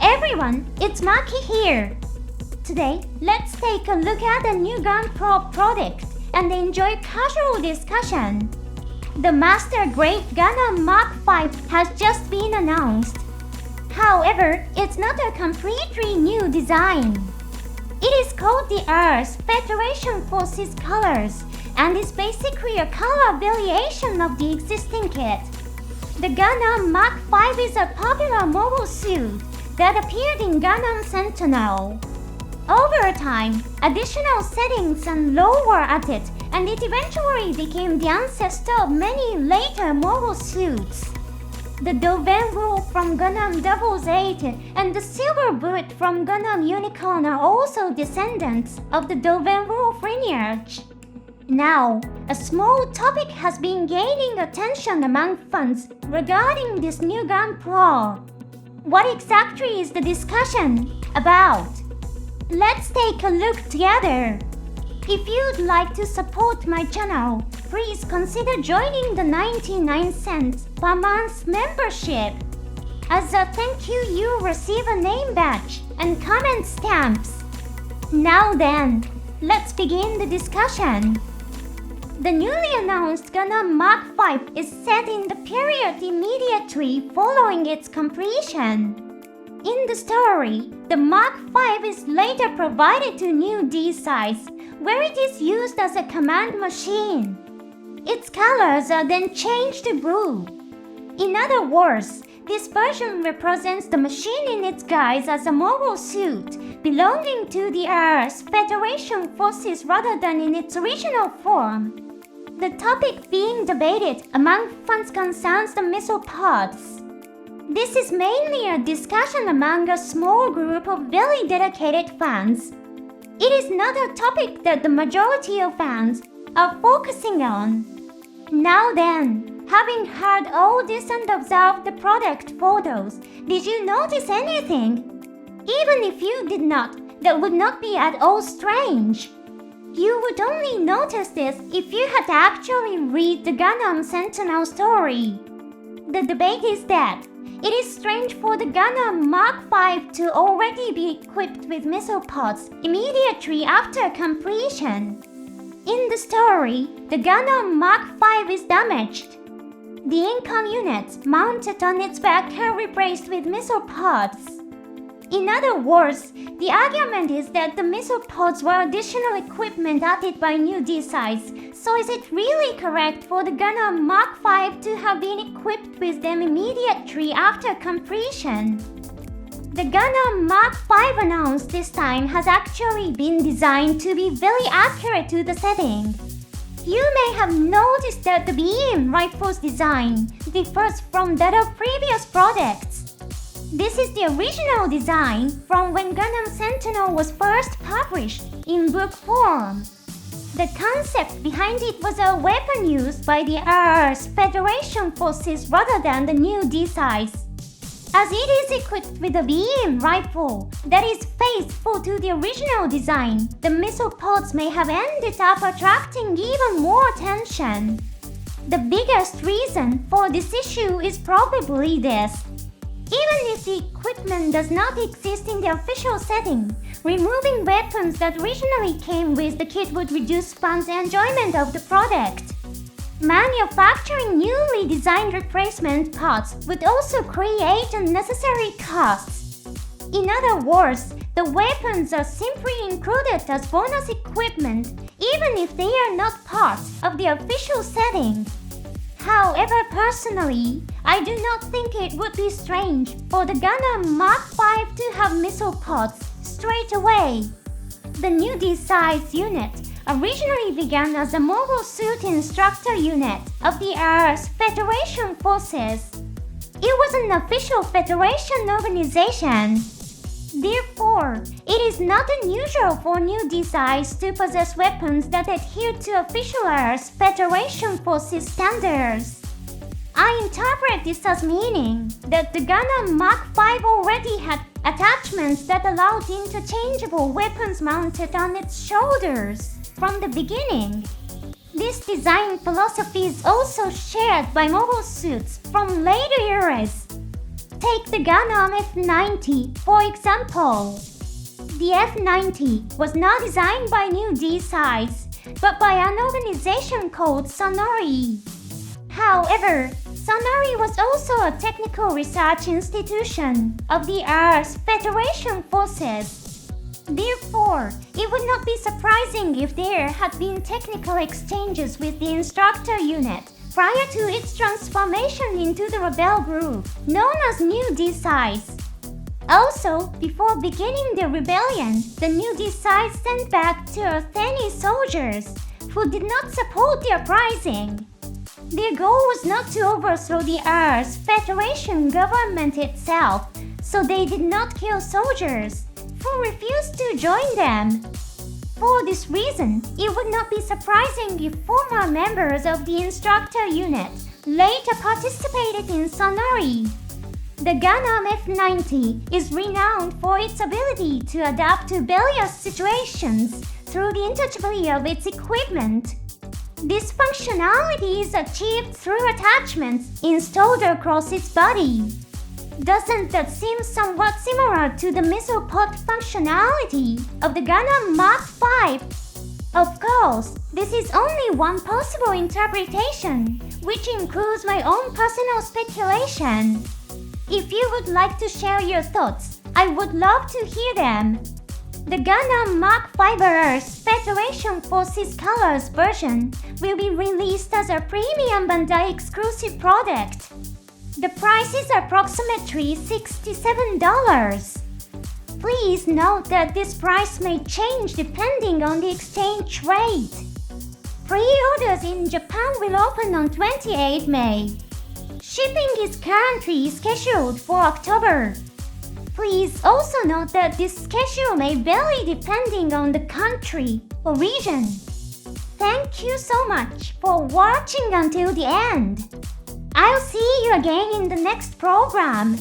everyone, it's Maki here. Today, let's take a look at the new Gundam product and enjoy casual discussion. The Master Grade Gundam Mach 5 has just been announced. However, it's not a completely new design. It is called the Earth Federation Forces Colors and is basically a color variation of the existing kit. The Gundam Mach 5 is a popular mobile suit that appeared in Gundam SENTINEL. Over time, additional settings and lore were added, and it eventually became the ancestor of many later mobile suits. The Doven Rule from Gundam 88 and the Silver Bullet from Gundam Unicorn are also descendants of the Doven Rule lineage. Now, a small topic has been gaining attention among fans regarding this new Gundam. What exactly is the discussion about? Let's take a look together. If you'd like to support my channel, please consider joining the 99 cents per month membership. As a thank you, you'll receive a name badge and comment stamps. Now then, let's begin the discussion. The newly announced Gundam Mach 5 is set in the period immediately following its completion. In the story, the Mach 5 is later provided to new D size, where it is used as a command machine. Its colors are then changed to blue. In other words, this version represents the machine in its guise as a mobile suit belonging to the Earth Federation Forces rather than in its original form. The topic being debated among fans concerns the missile pods. This is mainly a discussion among a small group of very dedicated fans. It is not a topic that the majority of fans are focusing on. Now then, having heard all this and observed the product photos, did you notice anything? Even if you did not, that would not be at all strange. You would only notice this if you had actually read the Gundam Sentinel story. The debate is that it is strange for the Gundam Mach 5 to already be equipped with missile pods immediately after completion. In the story, the Gundam Mach 5 is damaged. The income units mounted on its back are replaced with missile pods. In other words, the argument is that the missile pods were additional equipment added by new D-size, so is it really correct for the Gundam Mach 5 to have been equipped with them immediately after completion? The Gundam Mach 5 announced this time has actually been designed to be very accurate to the setting. You may have noticed that the beam rifle's design differs from that of previous products. This is the original design from when Gundam Sentinel was first published in book form. The concept behind it was a weapon used by the Earth Federation Forces rather than the new D-size. As it is equipped with a beam rifle that is faithful to the original design, the missile pods may have ended up attracting even more attention. The biggest reason for this issue is probably this. Even if the equipment does not exist in the official setting, removing weapons that originally came with the kit would reduce fans' enjoyment of the product. Manufacturing newly designed replacement parts would also create unnecessary costs. In other words, the weapons are simply included as bonus equipment, even if they are not part of the official setting. However, personally, I do not think it would be strange for the Gundam Mach 5 to have missile pods straight away. The new D-size unit originally began as a mobile suit instructor unit of the Earth Federation Forces. It was an official Federation organization. Therefore, it is not unusual for new D-size to possess weapons that adhere to official Earth Federation Forces standards. I interpret this as meaning that the Gundam Mach 5 already had attachments that allowed interchangeable weapons mounted on its shoulders from the beginning. This design philosophy is also shared by mobile suits from later eras. Take the Gundam F90 for example. The F90 was not designed by New D-Size, but by an organization called Sonori. However, Sonori was also a technical research institution of the Earth's Federation Forces. Therefore, it would not be surprising if there had been technical exchanges with the instructor unit prior to its transformation into the rebel group, known as New D-Size. Also, before beginning the rebellion, the New D-Size sent back to Earth any soldiers who did not support the uprising. Their goal was not to overthrow the Earth's Federation government itself, so they did not kill soldiers who refused to join them. For this reason, it would not be surprising if former members of the instructor unit later participated in Sonori. The Gundam F90 is renowned for its ability to adapt to various situations through the interchangeability of its equipment. This functionality is achieved through attachments installed across its body. Doesn't that seem somewhat similar to the missile pod functionality of the Gundam Mark V? Of course, this is only one possible interpretation, which includes my own personal speculation. If you would like to share your thoughts, I would love to hear them. The Gundam Mark V Earth Federation Forces Colors version will be released as a premium Bandai exclusive product. The price is approximately $67. Please note that this price may change depending on the exchange rate. Pre-orders in Japan will open on 28 May. Shipping is currently scheduled for October. Please also note that this schedule may vary depending on the country or region. Thank you so much for watching until the end. I'll see you again in the next program.